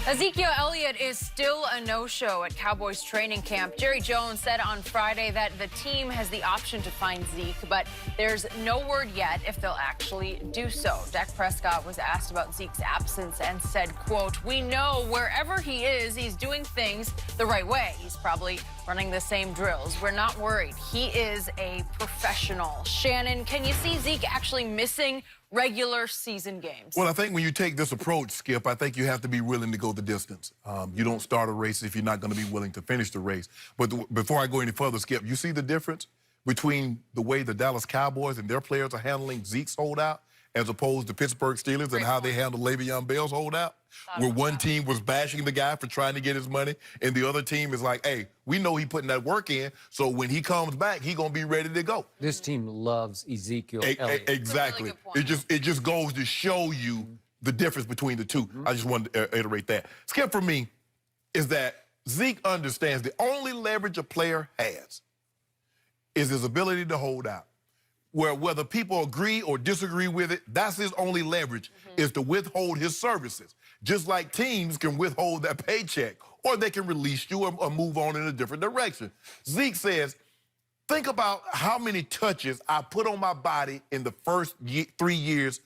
Ezekiel Elliott is still a no-show at Cowboys training camp. Jerry Jones said on Friday that the team has the option to find Zeke, but there's no word yet if they'll actually do so. Dak Prescott was asked about Zeke's absence and said, quote, "We know wherever he is, he's doing things the right way. He's probably running the same drills. We're not worried. He is a professional." Shannon, can you see Zeke actually missing regular season games? Well, I think when you take this approach, Skip, I think you have to be willing to go the distance. You don't start a race if you're not going to be willing to finish the race. But before I go any further, Skip, you see the difference between the way the Dallas Cowboys and their players are handling Zeke's holdout as opposed to Pittsburgh Steelers and how they handle Le'Veon Bell's holdout? Where one team was bashing the guy for trying to get his money, and the other team is like, hey, we know he's putting that work in, so when he comes back, he's going to be ready to go. This team loves Ezekiel Elliott. Exactly. Really it just goes to show you the difference between the two. I just wanted to iterate that. Skip, for me, is that Zeke understands the only leverage a player has is his ability to hold out. Whether people agree or disagree with it, that's his only leverage, is to withhold his services. Just like teams can withhold that paycheck, or they can release you or move on in a different direction. Zeke says, think about how many touches I put on my body in the first 3 years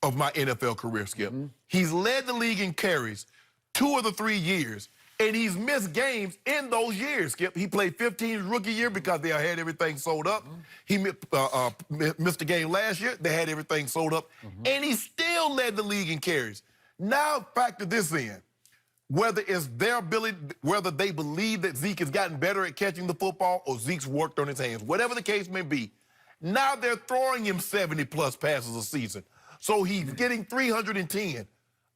of my NFL career, Skip. He's led the league in carries 2 of the 3 years, and he's missed games in those years, Skip. He played 15 his rookie year because they had everything sold up. He missed a game last year. They had everything sold up. And he still led the league in carries. Now factor this in. Whether it's their ability, whether they believe that Zeke has gotten better at catching the football or Zeke's worked on his hands, whatever the case may be, now they're throwing him 70-plus passes a season. So he's getting 310.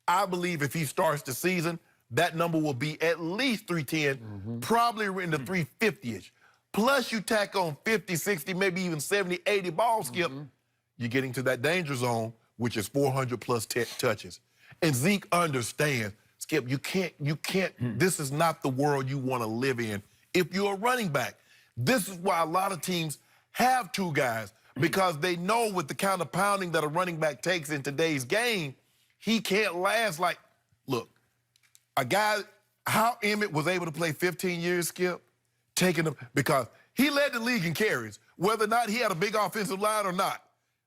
I believe if he starts the season, that number will be at least 310, probably in the 350-ish. Plus you tack on 50, 60, maybe even 70, 80 balls, Skip, you're getting to that danger zone, which is 400-plus touches. And Zeke understands, Skip, you can't, this is not the world you want to live in if you're a running back. This is why a lot of teams have 2 guys, because they know with the kind of pounding that a running back takes in today's game, he can't last like, look, a guy, how Emmett was able to play 15 years, Skip, taking them, because he led the league in carries. Whether or not he had a big offensive line or not,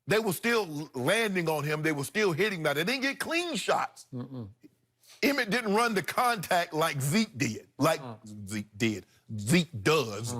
they were still landing on him. They were still hitting that. They didn't get clean shots. Emmett didn't run the contact like Zeke did, Zeke does.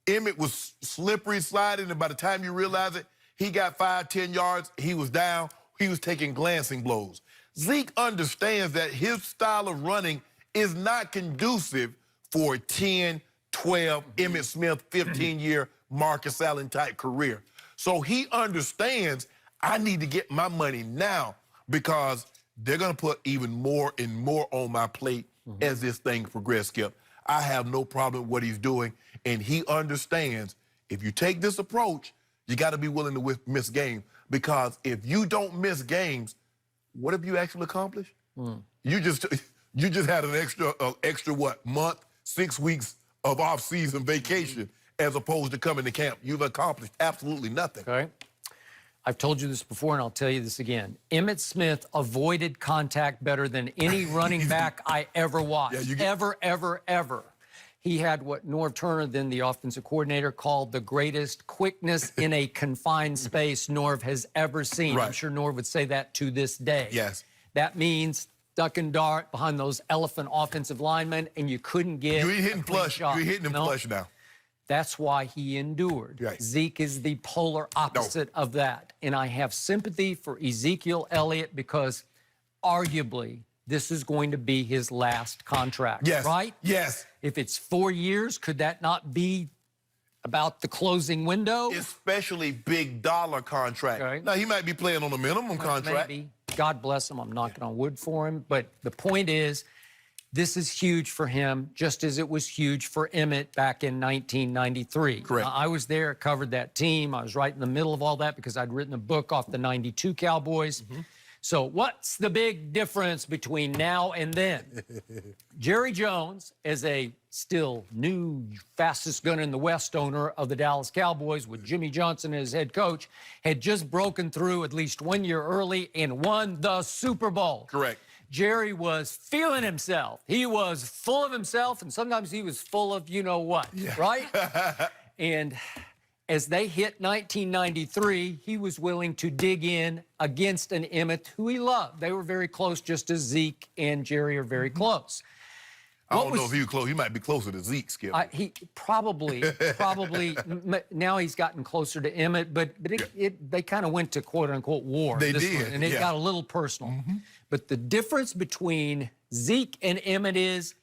Emmett was slippery sliding, and by the time you realize it, he got 5, 10 yards, he was down, he was taking glancing blows. Zeke understands that his style of running is not conducive for a 10, 12, Emmitt Smith, 15-year Marcus Allen type career. So he understands, I need to get my money now because they're going to put even more and more on my plate as this thing progresses, Skip. I have no problem with what he's doing, and he understands if you take this approach, you got to be willing to miss games, because if you don't miss games, what have you actually accomplished? You just had an extra what, month, 6 weeks of off-season vacation as opposed to coming to camp. You've accomplished absolutely nothing. Okay. I've told you this before, and I'll tell you this again. Emmitt Smith avoided contact better than any running back I ever watched. Yeah, ever. He had what Norv Turner, then the offensive coordinator, called the greatest quickness in a confined space Norv has ever seen. I'm sure Norv would say that to this day. Yes. That means duck and dart behind those elephant offensive linemen, and you couldn't get You're hitting flush. You're hitting him flush now. That's why he endured. Right. Zeke is the polar opposite of that. And I have sympathy for Ezekiel Elliott because arguably this is going to be his last contract, right? Yes. If it's 4 years, could that not be about the closing window? Especially big dollar contract. Okay. Now, he might be playing on a minimum contract. Maybe. God bless him. I'm knocking on wood for him. But the point is, this is huge for him, just as it was huge for Emmett back in 1993. Correct. I was there, covered that team. I was right in the middle of all that because I'd written a book off the 92 Cowboys. So what's the big difference between now and then? Jerry Jones, as a still new fastest gun in the West owner of the Dallas Cowboys with Jimmy Johnson as head coach, had just broken through at least 1 year early and won the Super Bowl. Correct. Jerry was feeling himself. He was full of himself, and sometimes he was full of you-know-what, right? And as they hit 1993, he was willing to dig in against an Emmett who he loved. They were very close, just as Zeke and Jerry are very close. I don't know if he was close. He might be closer to Zeke, Skip. He probably. Now he's gotten closer to Emmett, but they kind of went to quote-unquote war. They did, one, and it got a little personal. But the difference between Zeke and Emmett is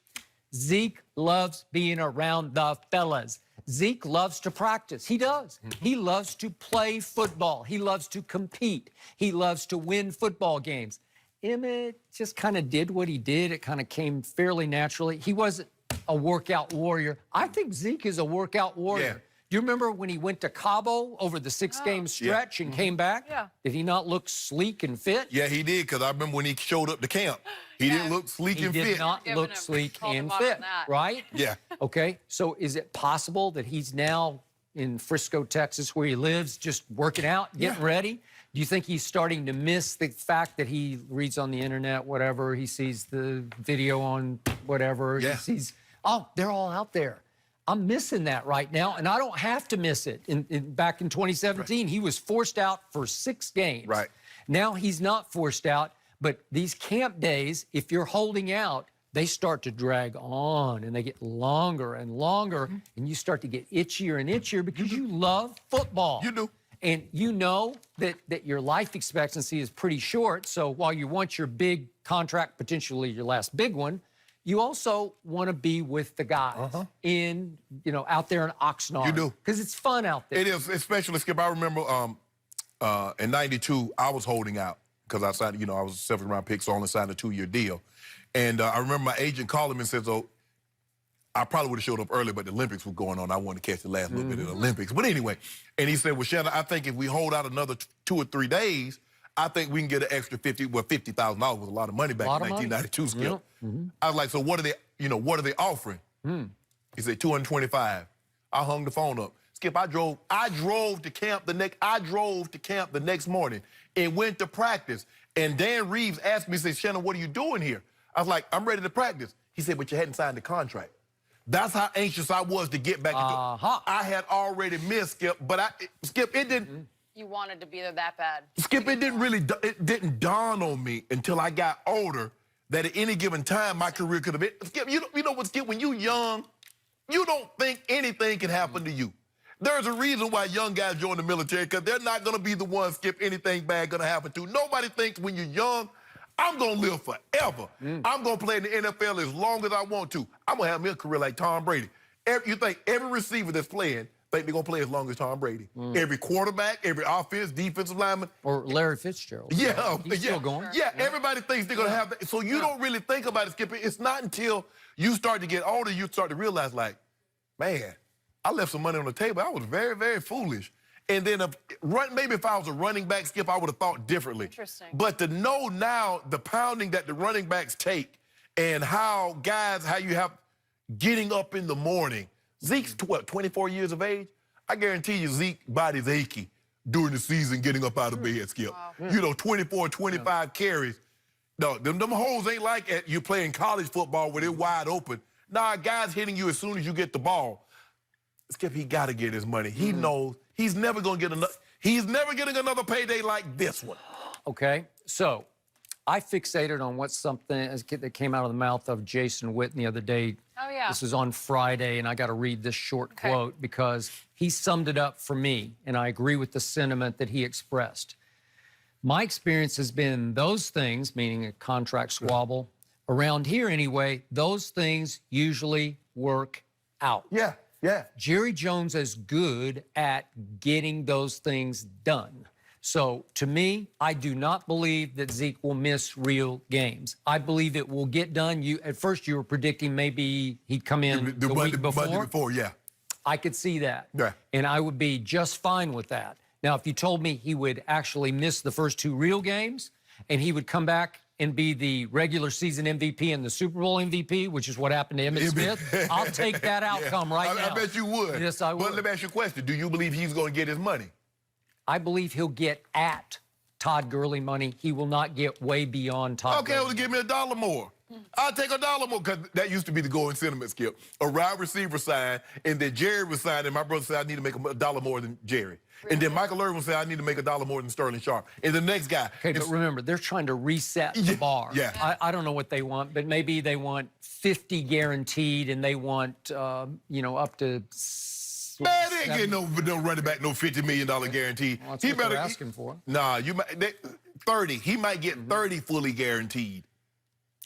Zeke loves being around the fellas. Zeke loves to practice. He does. He loves to play football. He loves to compete. He loves to win football games. Emmett just kind of did what he did. It kind of came fairly naturally. He wasn't a workout warrior. I think Zeke is a workout warrior. Yeah. Do you remember when he went to Cabo over the 6-game stretch and came back? Yeah. Did he not look sleek and fit? Yeah, he did, because I remember when he showed up to camp, he didn't look sleek and fit. He did not look sleek and fit, right? Yeah. Okay, so is it possible that he's now in Frisco, Texas, where he lives, just working out, getting ready? Do you think he's starting to miss the fact that he reads on the internet, whatever, he sees the video on whatever, he sees, oh, they're all out there. I'm missing that right now, and I don't have to miss it. Back in 2017, he was forced out for 6 games. Right. Now he's not forced out, but these camp days, if you're holding out, they start to drag on, and they get longer and longer, and you start to get itchier and itchier because you love football. You do. And you know that your life expectancy is pretty short, so while you want your big contract, potentially your last big one, you also want to be with the guys out there in Oxnard. You do. Because it's fun out there. It is, especially, Skip. I remember in '92, I was holding out because I signed, I was a 7th-round pick, so I only signed a 2-year deal. And I remember my agent called him and said, "Oh, I probably would have showed up early, but the Olympics were going on. I wanted to catch the last little bit of the Olympics." But anyway, and he said, "Well, Shannon, I think if we hold out another 2 or 3 days, I think we can get an extra $50,000 was a lot of money back in 1992, Skip." I was like, "So what are they offering?" He said, $225. I hung the phone up. Skip, I drove to camp the next morning and went to practice. And Dan Reeves asked me, he said, "Shannon, what are you doing here?" I was like, "I'm ready to practice." He said, "But you hadn't signed the contract." That's how anxious I was to get back. I had already missed, Skip, but Skip, it didn't. You wanted to be there that bad. Skip, it didn't dawn on me until I got older that at any given time my career could have been. Skip, you know what, Skip? When you're young, you don't think anything can happen to you. There's a reason why young guys join the military, because they're not going to be the ones, Skip, anything bad going to happen to. Nobody thinks when you're young, I'm going to live forever. I'm going to play in the NFL as long as I want to. I'm going to have me a career like Tom Brady. You think every receiver that's playing think they're going to play as long as Tom Brady. Every quarterback, every offense, defensive lineman. Or Larry Fitzgerald. Yeah. He's still going. Yeah, everybody thinks they're going to have that. So you don't really think about it, Skip. It's not until you start to get older, you start to realize, like, man, I left some money on the table. I was very, very foolish. And then maybe if I was a running back, Skip, I would have thought differently. Interesting. But to know now the pounding that the running backs take and how you have getting up in the morning. Zeke's, 24 years of age? I guarantee you Zeke's body's achy during the season getting up out of bed, Skip. Wow. 24, 25 carries. No, them holes ain't like you playing college football where they're wide open. Nah, guys hitting you as soon as you get the ball. Skip, he got to get his money. He knows he's never going to get he's never getting another payday like this one. Okay, so I fixated on something that came out of the mouth of Jason Witten the other day. Oh, yeah. This is on Friday, and I got to read this short quote because he summed it up for me, and I agree with the sentiment that he expressed. My experience has been those things, meaning a contract squabble, around here anyway, those things usually work out. Yeah. Jerry Jones is good at getting those things done. So, to me, I do not believe that Zeke will miss real games. I believe it will get done. At first, you were predicting maybe he'd come in the week before. Monday before, yeah. I could see that. Yeah. And I would be just fine with that. Now, if you told me he would actually miss the first 2 real games and he would come back and be the regular season MVP and the Super Bowl MVP, which is what happened to Emmitt Smith, I'll take that outcome now. I bet you would. Yes, I would. But let me ask you a question. Do you believe he's going to get his money? I believe he'll get at Todd Gurley money. He will not get way beyond Todd Okay, Gurley. well, give me $1 more. I'll take $1 more, because that used to be the going sentiment, Skip. A wide receiver signed, and then Jerry was signed, and my brother said, I need to make $1 more than Jerry. Really? And then Michael Irvin said, I need to make $1 more than Sterling Sharp. And the next guy. Okay, but remember, they're trying to reset the bar. Yeah. I don't know what they want, but maybe they want 50 guaranteed, and they want, you know, up to... Man, they ain't getting no running back, no $50 million guarantee. Well, that's what they're asking for. Nah, 30. He might get 30 fully guaranteed.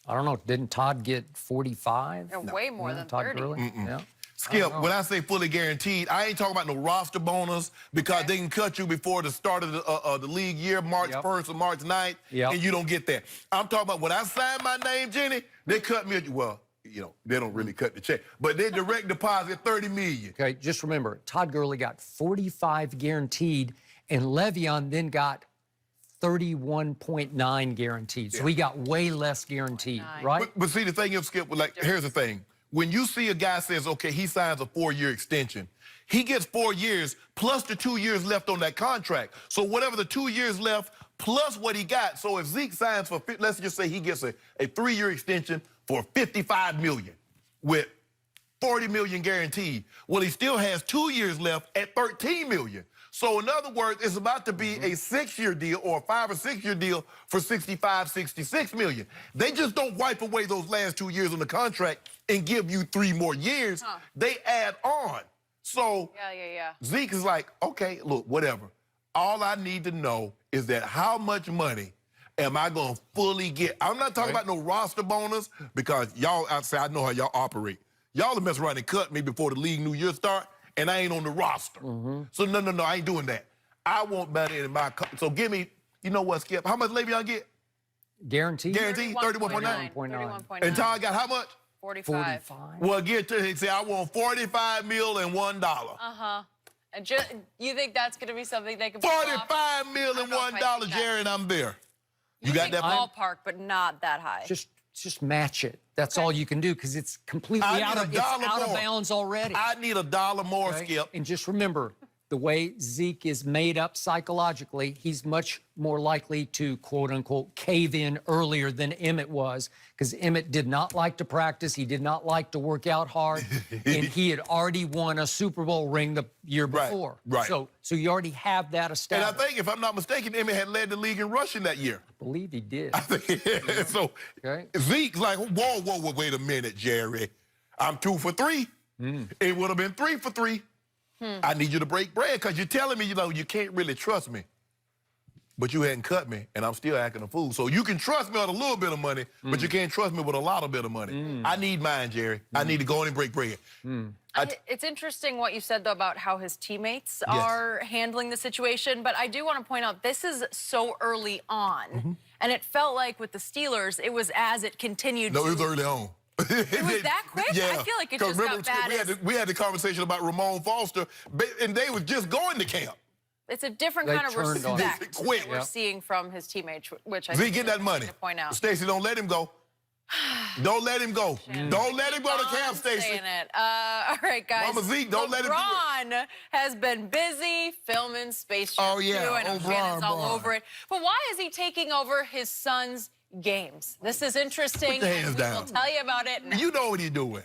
I don't know. Didn't Todd get 45? Yeah, way more than Todd 30. Gurley? Yeah. Skip, when I say fully guaranteed, I ain't talking about no roster bonus, because they can cut you before the start of the league year, March 1st or March 9th, and you don't get that. I'm talking about when I sign my name, Jenny, they cut me, well, you know, they don't really cut the check, but they direct deposit $30 million. Okay, just remember, Todd Gurley got 45 guaranteed, and Le'Veon then got 31.9 guaranteed. So he got way less guaranteed, right? But see, the thing is, Skip, like, here's the thing. When you see a guy says, okay, he signs a 4-year extension, he gets 4 years plus the 2 years left on that contract. So whatever the 2 years left plus what he got. So if Zeke signs for, let's just say he gets a 3-year extension for $55 million with $40 million guaranteed. Well, he still has 2 years left at $13 million. So in other words, it's about to be a 6-year deal or a 5 or 6 year deal for $65, $66 million. They just don't wipe away those last 2 years on the contract and give you 3 more years. They add on. So Zeke is like, okay, look, whatever. All I need to know is that how much money am I going to fully get? I'm not talking about no roster bonus, because y'all, I know how y'all operate. Y'all will mess around and cut me before the league New Year start, and I ain't on the roster. So no, I ain't doing that. I want money in my so give me, you know what, Skip? How much Le'Veon get? Guaranteed? Guaranteed, 31.9. 31.9. And Todd got how much? 45. Well, get to he said, I want $45 million and $1. And you think that's going to be something they can pull off? $45 million and $1, Jerry, and I'm there. You got that? Ballpark, but not that high. Just match it. That's all you can do, because it's completely out of bounds already. I need $1 more, Skip. And just remember, the way Zeke is made up psychologically, he's much more likely to, quote-unquote, cave in earlier than Emmett was, because Emmett did not like to practice. He did not like to work out hard, and he had already won a Super Bowl ring the year before. Right. So you already have that established. And I think, if I'm not mistaken, Emmett had led the league in rushing that year. I believe he did. So Zeke's like, whoa, wait a minute, Jerry. I'm 2 for 3. It would have been 3 for 3. I need you to break bread, because you're telling me, you know, you can't really trust me. But you hadn't cut me, and I'm still acting a fool. So you can trust me on a little bit of money, but you can't trust me with a lot of bit of money. I need mine, Jerry. I need to go in and break bread. It's interesting what you said, though, about how his teammates are handling the situation. But I do want to point out, this is so early on. And it felt like with the Steelers, it was as it continued. No, it was early on. It was that quick? Yeah. I feel like it just got bad. We had the conversation about Ramon Foster, and they was just going to camp. It's a different kind of respect that we're seeing from his teammates, which I think get that money. To point out. Stacey, don't let him go. Don't let him go. Don't let him go to camp, Stacey. All right, guys. Mama Zeke, don't let him do it. LeBron has been busy filming Space Jam 2. I know Shannon's all over it. But why is he taking over his son's games? This is interesting. Put your hands down. We'll tell you about it now. You know what he's doing.